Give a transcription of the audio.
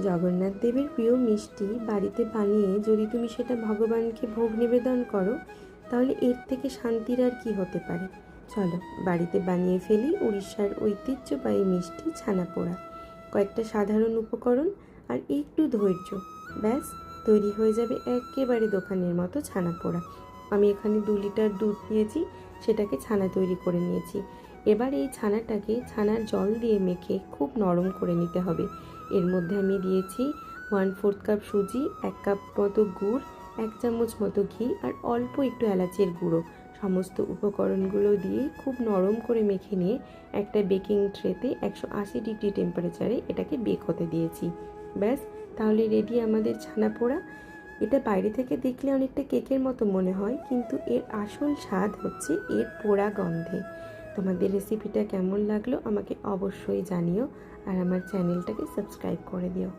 জগন্নাথ দেবের প্রিয় মিষ্টি বাড়িতে বানিয়ে যদি তুমি সেটা ভগবানকে ভোগ নিবেদন করো, তাহলে এর থেকে শান্তির আর কি হতে পারে। চলো বাড়িতে বানিয়ে ফেলি উড়িষ্যার ঐতিহ্যবাহী মিষ্টি ছানাপোড়া। কয়েকটা সাধারণ উপকরণ আর একটু ধৈর্য, ব্যাস তৈরি হয়ে যাবে একেবারে দোকানের মতো ছানাপোড়া। আমি এখানে 2 লিটার দুধ নিয়েছি, সেটাকে ছানা তৈরি করে নিয়েছি। এবার এই ছানাটাকে ছানার জল দিয়ে মেখে খুব নরম করে নিতে হবে। এর মধ্যে আমি দিয়েছি 1/4 কাপ সুজি, 1 কাপ মতো গুড়, 1 চামচ মতো ঘি আর অল্প একটু এলাচের গুঁড়ো। সমস্ত উপকরণগুলো দিয়ে খুব নরম করে মেখে নিয়ে একটা বেকিং ট্রেতে 180 ডিগ্রি টেম্পারেচারে এটাকে বেক হতে দিয়েছি। ব্যাস তাহলে রেডি আমাদের ছানাপোড়া। এটা বাইরে থেকে দেখলে অনেকটা কেকের মতো মনে হয়, কিন্তু এর আসল স্বাদ হচ্ছে এর পোড়া গন্ধে। তোমাদের রেসিপিটা কেমন লাগলো আমাকে অবশ্যই জানিও, আর আমার চ্যানেলটাকে সাবস্ক্রাইব করে দিও।